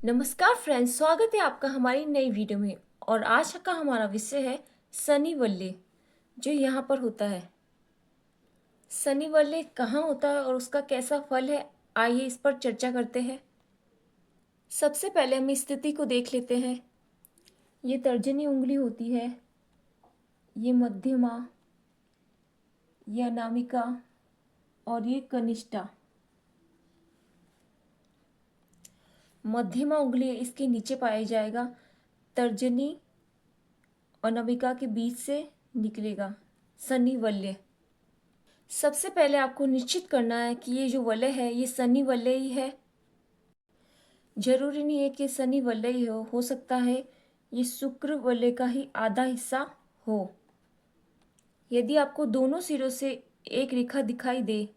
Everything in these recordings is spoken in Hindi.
नमस्कार फ्रेंड्स, स्वागत है आपका हमारी नई वीडियो में। और आज का हमारा विषय है शनि वलय, जो यहाँ पर होता है। शनि वलय कहाँ होता है और उसका कैसा फल है, आइए इस पर चर्चा करते हैं। सबसे पहले हम स्थिति को देख लेते हैं। ये तर्जनी उंगली होती है, ये मध्यमा, ये अनामिका और ये कनिष्ठा। मध्यमा उंगली इसके नीचे पाया जाएगा, तर्जनी और अनामिका के बीच से निकलेगा शनि वलय। सबसे पहले आपको निश्चित करना है कि ये जो वलय है ये शनि वलय ही है। जरूरी नहीं है कि शनि वलय ही हो सकता है ये शुक्र वलय का ही आधा हिस्सा हो। यदि आपको दोनों सिरों से एक रेखा दिखाई दे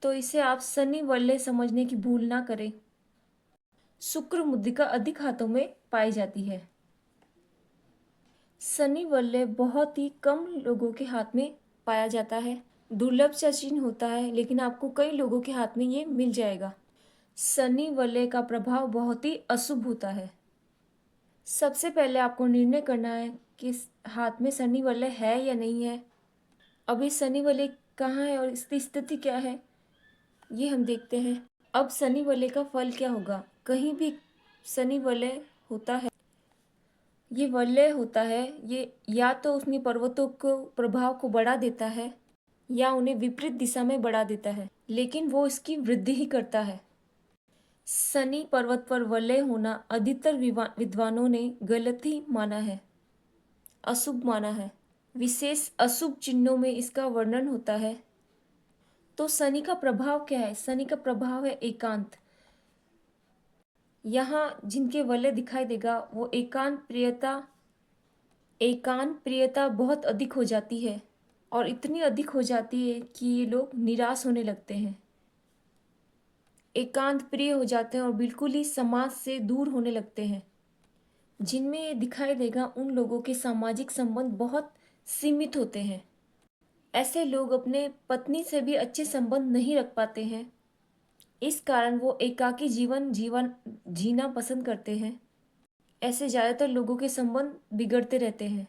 तो इसे आप शनि वलय समझने की भूल ना करें। शुक्र मुद्रिका अधिक हाथों में पाई जाती है। शनि वलय बहुत ही कम लोगों के हाथ में पाया जाता है, दुर्लभ सा चिन्ह होता है, लेकिन आपको कई लोगों के हाथ में ये मिल जाएगा। शनि वलय का प्रभाव बहुत ही अशुभ होता है। सबसे पहले आपको निर्णय करना है कि हाथ में शनि वलय है या नहीं है। अभी शनि वलय कहाँ है और इसकी स्थिति क्या है, ये हम देखते हैं। अब शनि वलय का फल क्या होगा। कहीं भी शनि वलय होता है, ये वलय होता है, ये या तो उसने पर्वतों को प्रभाव को बढ़ा देता है या उन्हें विपरीत दिशा में बढ़ा देता है, लेकिन वो इसकी वृद्धि ही करता है। शनि पर्वत पर वलय होना अधिकतर विद्वानों ने गलत ही माना है, अशुभ माना है। विशेष अशुभ चिन्हों में इसका वर्णन होता है। तो शनि का प्रभाव क्या है। शनि का प्रभाव है एकांत। यहाँ जिनके वलय दिखाई देगा वो एकांत प्रियता बहुत अधिक हो जाती है, और इतनी अधिक हो जाती है कि ये लोग निराश होने लगते हैं, एकांत प्रिय हो जाते हैं और बिल्कुल ही समाज से दूर होने लगते हैं। जिनमें ये दिखाई देगा उन लोगों के सामाजिक संबंध बहुत सीमित होते हैं। ऐसे लोग अपने पत्नी से भी अच्छे संबंध नहीं रख पाते हैं। इस कारण वो एकाकी जीवन जीवन जीना पसंद करते हैं। ऐसे ज़्यादातर लोगों के संबंध बिगड़ते रहते हैं।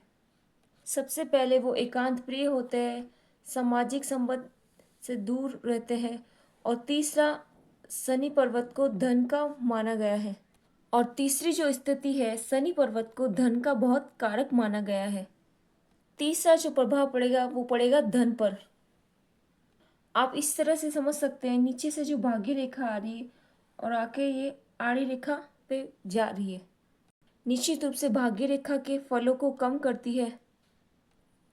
सबसे पहले वो एकांत प्रिय होते हैं, सामाजिक संबंध से दूर रहते हैं। और तीसरा, शनि पर्वत को धन का माना गया है। और तीसरी जो स्थिति है, शनि पर्वत को धन का बहुत कारक माना गया है। तीसरा जो प्रभाव पड़ेगा वो पड़ेगा धन पर। आप इस तरह से समझ सकते हैं, नीचे से जो भाग्य रेखा आ रही है और आके ये आड़ी रेखा पे जा रही है, निश्चित रूप से भाग्य रेखा के फलों को कम करती है।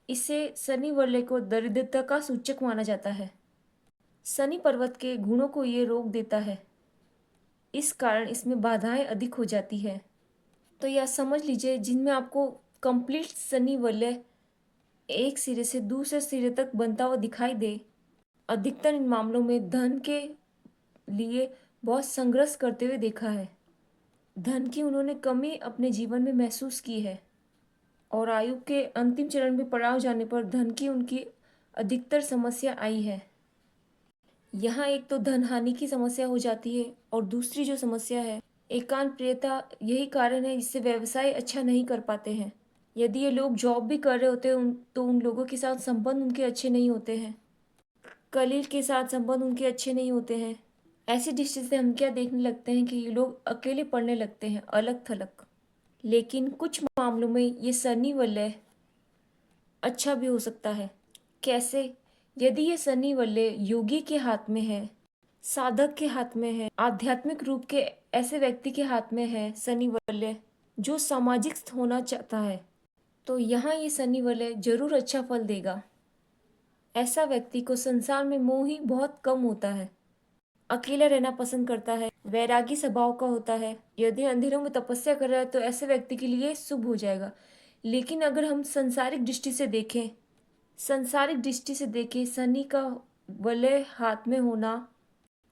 इसे शनि वलय को दरिद्रता का सूचक माना जाता है। शनि पर्वत के गुणों को ये रोक देता है, इस कारण इसमें बाधाएं अधिक हो जाती है। तो यह समझ लीजिए, जिनमें आपको कंप्लीट शनि वलय एक सिरे से दूसरे सिरे तक बनता हुआ दिखाई दे, अधिकतर इन मामलों में धन के लिए बहुत संघर्ष करते हुए देखा है। धन की उन्होंने कमी अपने जीवन में महसूस की है, और आयु के अंतिम चरण में पड़ाव जाने पर धन की उनकी अधिकतर समस्या आई है। यहाँ एक तो धन हानि की समस्या हो जाती है, और दूसरी जो समस्या है एकांत प्रियता, यही कारण है जिससे व्यवसाय अच्छा नहीं कर पाते हैं। यदि ये लोग जॉब भी कर रहे होते हैं तो उन लोगों के साथ संबंध उनके अच्छे नहीं होते हैं, कलीग के साथ संबंध उनके अच्छे नहीं होते हैं। ऐसी दृष्टि से हम क्या देखने लगते हैं कि ये लोग अकेले पड़ने लगते हैं, अलग थलग। लेकिन कुछ मामलों में ये शनि वलय अच्छा भी हो सकता है। कैसे। यदि ये शनि वलय योगी के हाथ में है, साधक के हाथ में है, आध्यात्मिक रूप के ऐसे व्यक्ति के हाथ में है शनि वलय, जो सामाजिक होना चाहता है, तो यहाँ ये शनि वलय जरूर अच्छा फल देगा। ऐसा व्यक्ति को संसार में मोह ही बहुत कम होता है, अकेला रहना पसंद करता है, वैरागी स्वभाव का होता है। यदि अंधेरों में तपस्या कर रहा है तो ऐसे व्यक्ति के लिए शुभ हो जाएगा। लेकिन अगर हम सांसारिक दृष्टि से देखें, शनि का वलय हाथ में होना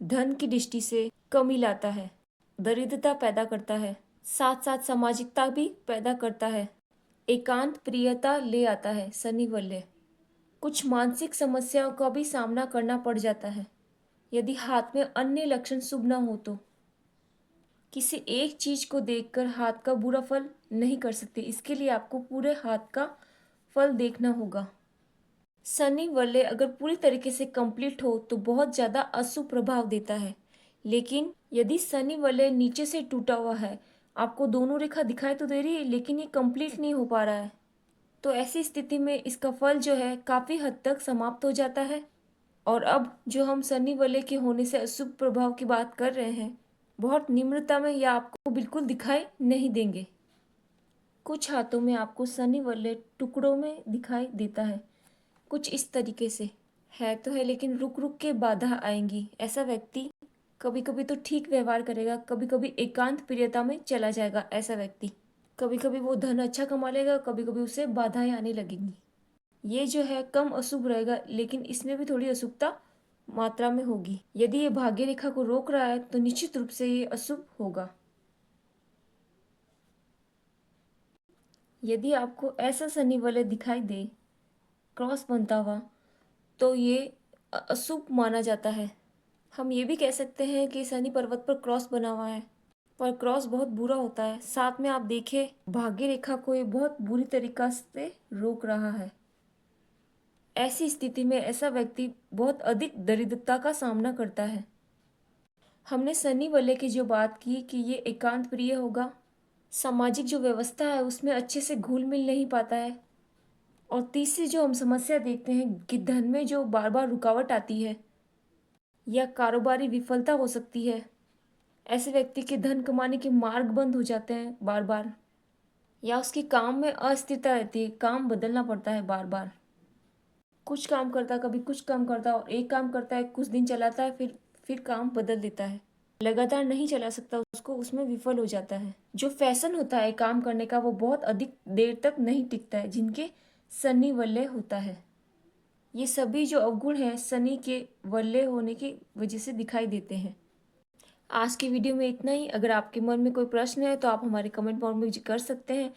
धन की दृष्टि से कमी लाता है, दरिद्रता पैदा करता है, साथ साथ सामाजिकता भी पैदा करता है, एकांत प्रियता ले आता है शनि वलय। कुछ मानसिक समस्याओं का भी सामना करना पड़ जाता है यदि हाथ में अन्य लक्षण शुभ न हो तो। किसी एक चीज़ को देखकर हाथ का बुरा फल नहीं कर सकते, इसके लिए आपको पूरे हाथ का फल देखना होगा। शनि वलय अगर पूरी तरीके से कंप्लीट हो तो बहुत ज़्यादा अशुभ प्रभाव देता है, लेकिन यदि शनि वलय नीचे से टूटा हुआ है, आपको दोनों रेखा दिखाई तो दे रही है लेकिन ये कंप्लीट नहीं हो पा रहा है, तो ऐसी स्थिति में इसका फल जो है काफ़ी हद तक समाप्त हो जाता है। और अब जो हम शनि वलय के होने से अशुभ प्रभाव की बात कर रहे हैं, बहुत निम्रता में या आपको बिल्कुल दिखाई नहीं देंगे। कुछ हाथों में आपको शनि वलय टुकड़ों में दिखाई देता है, कुछ इस तरीके से है तो है, लेकिन रुक रुक के बाधा आएंगी। ऐसा व्यक्ति कभी कभी तो ठीक व्यवहार करेगा, कभी कभी एकांत प्रियता में चला जाएगा। ऐसा व्यक्ति कभी कभी वो धन अच्छा कमा लेगा, कभी कभी उसे बाधाएं आने लगेंगी। ये जो है कम अशुभ रहेगा, लेकिन इसमें भी थोड़ी अशुभता मात्रा में होगी। यदि ये भाग्य रेखा को रोक रहा है तो निश्चित रूप से ये अशुभ होगा। यदि आपको ऐसा शनि वलय दिखाई दे क्रॉस बनता हुआ, तो ये अशुभ माना जाता है। हम ये भी कह सकते हैं कि शनि पर्वत पर क्रॉस बना हुआ है, पर क्रॉस बहुत बुरा होता है। साथ में आप देखें भाग्य रेखा को ये बहुत बुरी तरीका से रोक रहा है। ऐसी स्थिति में ऐसा व्यक्ति बहुत अधिक दरिद्रता का सामना करता है। हमने शनि वलय की जो बात की कि ये एकांत प्रिय होगा, सामाजिक जो व्यवस्था है उसमें अच्छे से घुल मिल नहीं पाता है, और तीसरी जो हम समस्या देखते हैं कि धन में जो बार बार रुकावट आती है या कारोबारी विफलता हो सकती है। ऐसे व्यक्ति के धन कमाने के मार्ग बंद हो जाते हैं बार बार, या उसकी काम में अस्थिरता रहती है, काम बदलना पड़ता है बार बार। कुछ काम करता है, कभी कुछ काम करता है, और एक काम करता है कुछ दिन चलाता है, फिर काम बदल देता है। लगातार नहीं चला सकता उसको, उसमें विफल हो जाता है। जो फैशन होता है काम करने का वो बहुत अधिक देर तक नहीं टिकता है, जिनके शनि वलय होता है। ये सभी जो अवगुण हैं शनि के वलय होने की वजह से दिखाई देते हैं। आज की वीडियो में इतना ही। अगर आपके मन में कोई प्रश्न है तो आप हमारे कमेंट बॉक्स में कर सकते हैं।